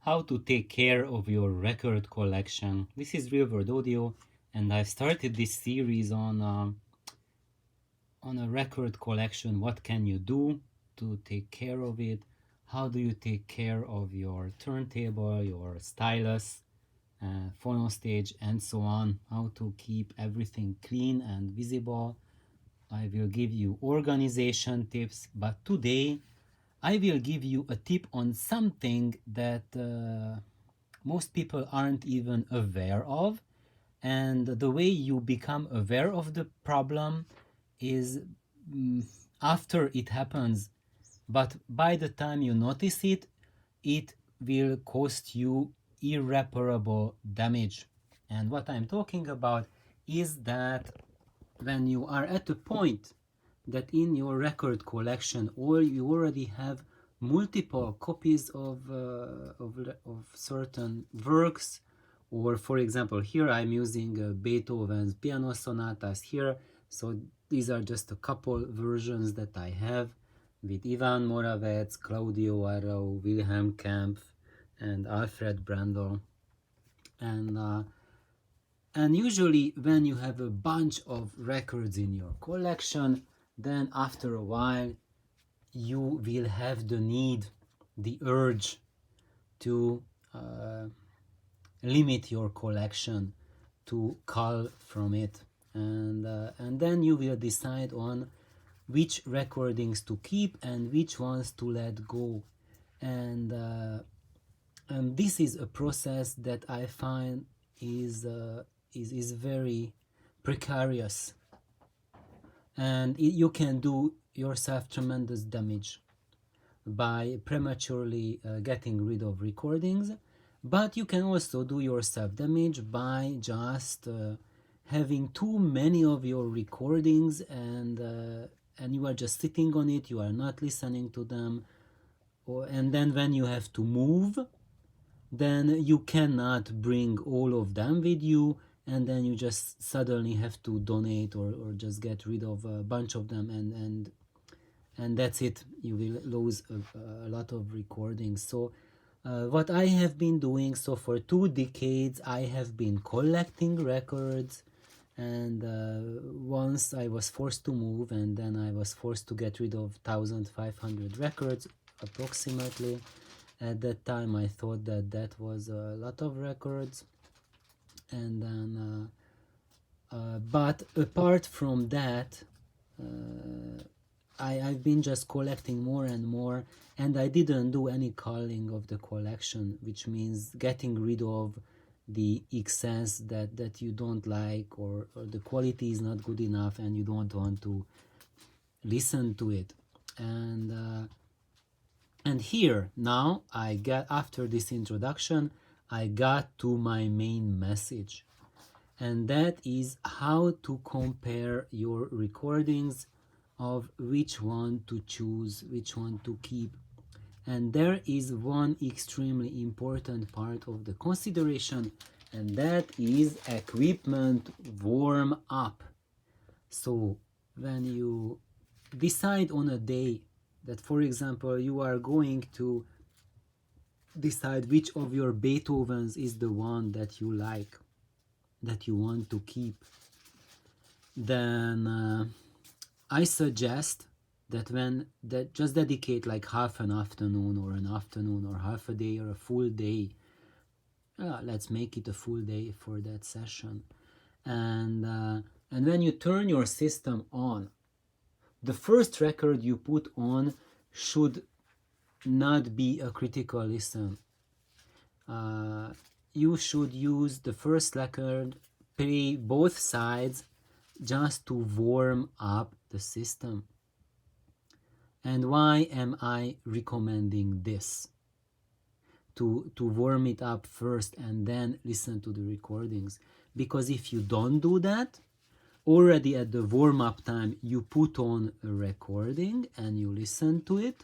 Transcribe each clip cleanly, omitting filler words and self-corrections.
how to take care of your record collection. This is Real World Audio, and I've started this series on a record collection. What can you do to take care of it? How do you take care of your turntable, your stylus, phono stage, and so on? How to keep everything clean and visible. I will give you organization tips, but today I will give you a tip on something that most people aren't even aware of. And the way you become aware of the problem is after it happens. But by the time you notice it, it will cost you irreparable damage. And what I'm talking about is that when you are at a point that in your record collection or you already have multiple copies of certain works, or for example here I'm using Beethoven's piano sonatas here, so these are just a couple versions that I have with Ivan Moravec, Claudio Arrau, Wilhelm Kempf, and Alfred Brendel. And usually when you have a bunch of records in your collection, then after a while you will have the need, the urge to limit your collection, to cull from it. And then you will decide on which recordings to keep and which ones to let go. And this is a process that I find is very precarious, and you can do yourself tremendous damage by prematurely getting rid of recordings, but you can also do yourself damage by just having too many of your recordings, and you are just sitting on it, you are not listening to them, and then when you have to move, then you cannot bring all of them with you, and then you just suddenly have to donate or just get rid of a bunch of them, and that's it. You will lose a lot of recordings. So what I have been doing, so for 2 decades I have been collecting records, and once I was forced to move, and then I was forced to get rid of 1,500 records approximately. At that time I thought that that was a lot of records, and then but apart from that, I've been just collecting more and more, and I didn't do any culling of the collection, which means getting rid of the excess that you don't like, or the quality is not good enough and you don't want to listen to it. And here now I get, after this introduction, I got to my main message, and that is how to compare your recordings of which one to choose, which one to keep. And there is one extremely important part of the consideration, and that is equipment warm up. So when you decide on a day that, for example, you are going to decide which of your Beethovens is the one that you like, that you want to keep, then I suggest that just dedicate like half an afternoon or half a day or a full day. Let's make it a full day for that session. And when you turn your system on, the first record you put on should not be a critical listen. You should use the first record, play both sides, just to warm up the system. And why am I recommending this? To warm it up first and then listen to the recordings. Because if you don't do that, already at the warm-up time you put on a recording and you listen to it,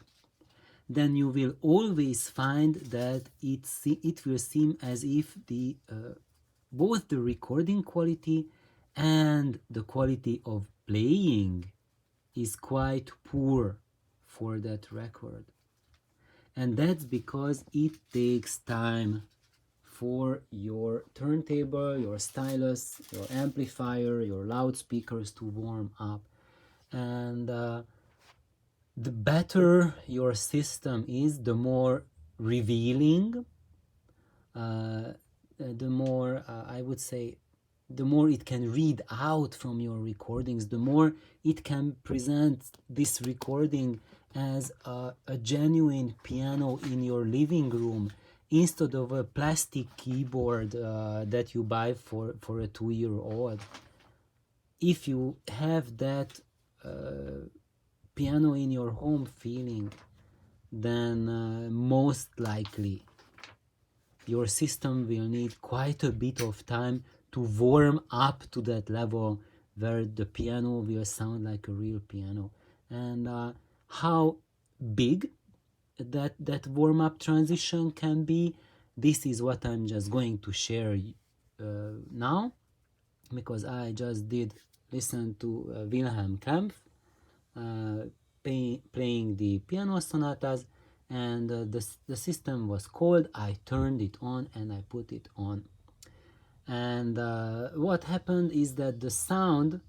then you will always find that it will seem as if both the recording quality and the quality of playing is quite poor for that record. And that's because it takes time for your turntable, your stylus, your amplifier, your loudspeakers to warm up. And the better your system is, the more revealing, the more I would say, the more it can read out from your recordings, the more it can present this recording as a genuine piano in your living room instead of a plastic keyboard that you buy for a 2-year-old. If you have that piano in your home feeling, then most likely your system will need quite a bit of time to warm up to that level where the piano will sound like a real piano. And how big that warm-up transition can be, this is what I'm just going to share now, because I just did listen to Wilhelm Kempf playing the piano sonatas, and the system was cold. I turned it on and I put it on, and what happened is that the sound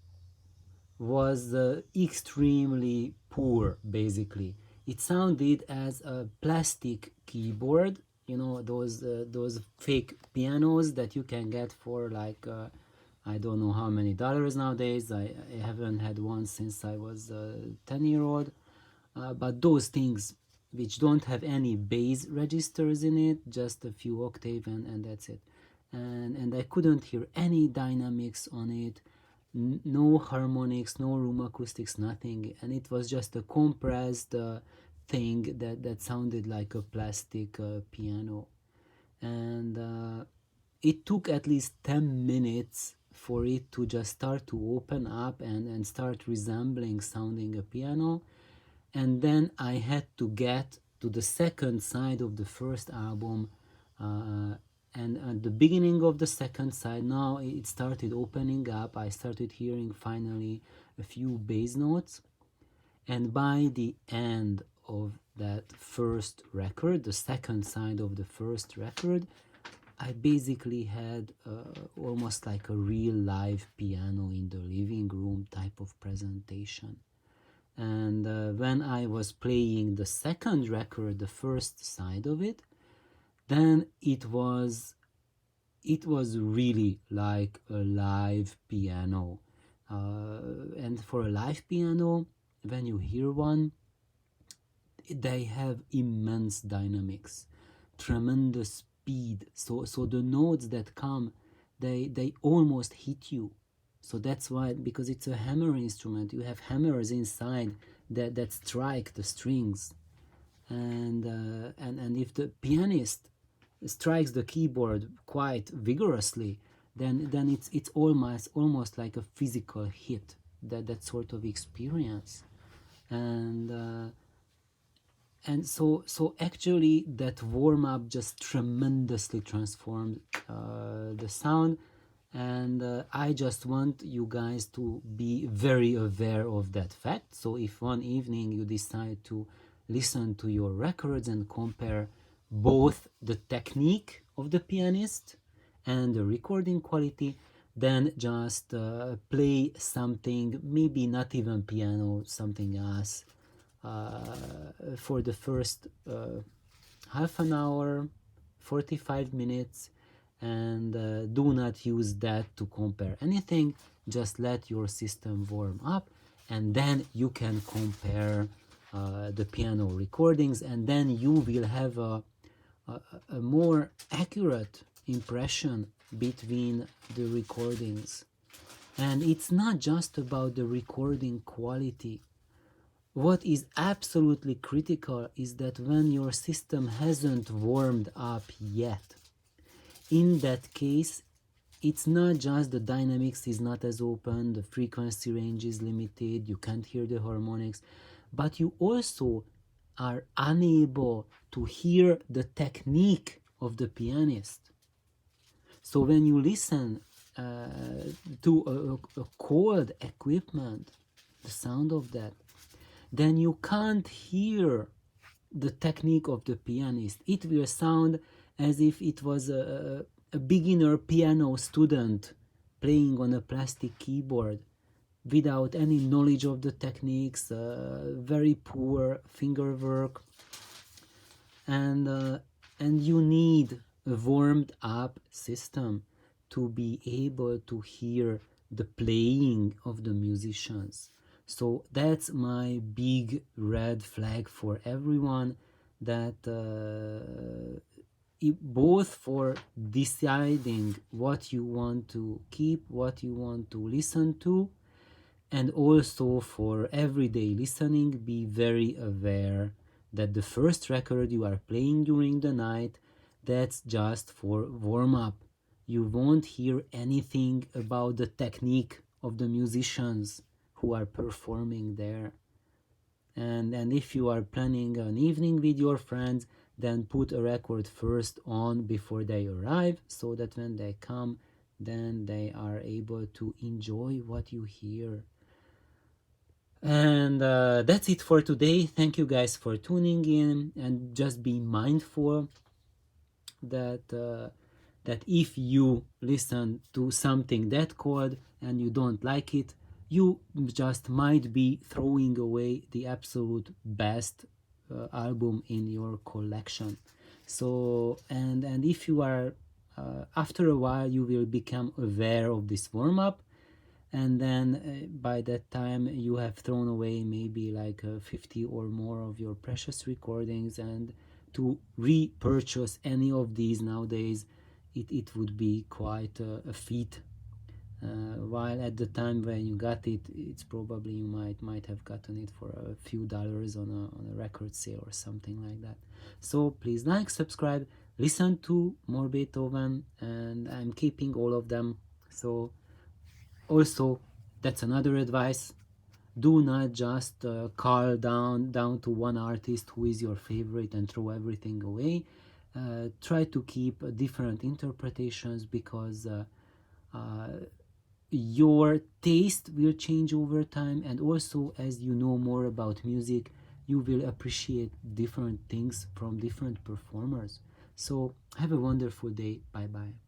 was extremely poor. Basically, it sounded as a plastic keyboard, you know, those fake pianos that you can get for like I don't know how many dollars nowadays. I haven't had one since I was a 10-year-old. But those things which don't have any bass registers in it, just a few octave, and that's it. And I couldn't hear any dynamics on it, no harmonics, no room acoustics, nothing. And it was just a compressed thing that sounded like a plastic piano. And it took at least 10 minutes for it to just start to open up and start resembling sounding a piano. And then I had to get to the second side of the first album, and at the beginning of the second side, now it started opening up. I started hearing finally a few bass notes, and by the end of that first record, the second side of the first record, I basically had almost like a real live piano in the living room type of presentation. And when I was playing the second record, the first side of it, then it was really like a live piano. And for a live piano, when you hear one, they have immense dynamics, tremendous speed. So the notes that come, they almost hit you. So that's why, because it's a hammer instrument, you have hammers inside that strike the strings, and if the pianist strikes the keyboard quite vigorously, then it's almost like a physical hit, that sort of experience. And so actually that warm-up just tremendously transformed the sound. And I just want you guys to be very aware of that fact. So if one evening you decide to listen to your records and compare both the technique of the pianist and the recording quality, then just play something, maybe not even piano, something else, for the first half an hour, 45 minutes, and do not use that to compare anything. Just let your system warm up, and then you can compare the piano recordings, and then you will have a more accurate impression between the recordings. And it's not just about the recording quality. What is absolutely critical is that when your system hasn't warmed up yet, in that case, it's not just the dynamics is not as open, the frequency range is limited, you can't hear the harmonics, but you also are unable to hear the technique of the pianist. So when you listen to a cold equipment, the sound of that, then you can't hear the technique of the pianist. It will sound as if it was a beginner piano student playing on a plastic keyboard without any knowledge of the techniques, very poor finger work, and you need a warmed up system to be able to hear the playing of the musicians. So that's my big red flag for everyone, that both for deciding what you want to keep, what you want to listen to, and also for everyday listening, be very aware that the first record you are playing during the night, that's just for warm up. You won't hear anything about the technique of the musicians who are performing there. And if you are planning an evening with your friends, then put a record first on before they arrive, so that when they come, then they are able to enjoy what you hear. And that's it for today. Thank you guys for tuning in, and just be mindful that that if you listen to something that cold and you don't like it, you just might be throwing away the absolute best album in your collection. So and if you are after a while, you will become aware of this warm-up, and then by that time you have thrown away maybe like 50 or more of your precious recordings, and to repurchase any of these nowadays, it would be quite a feat, while at the time when you got it, it's probably you might have gotten it for a few dollars on a record sale or something like that. So please like, subscribe, listen to more Beethoven, and I'm keeping all of them. So also, that's another advice: do not just call down to one artist who is your favorite and throw everything away. Try to keep different interpretations, because your taste will change over time, and also as you know more about music, you will appreciate different things from different performers. So have a wonderful day. Bye bye.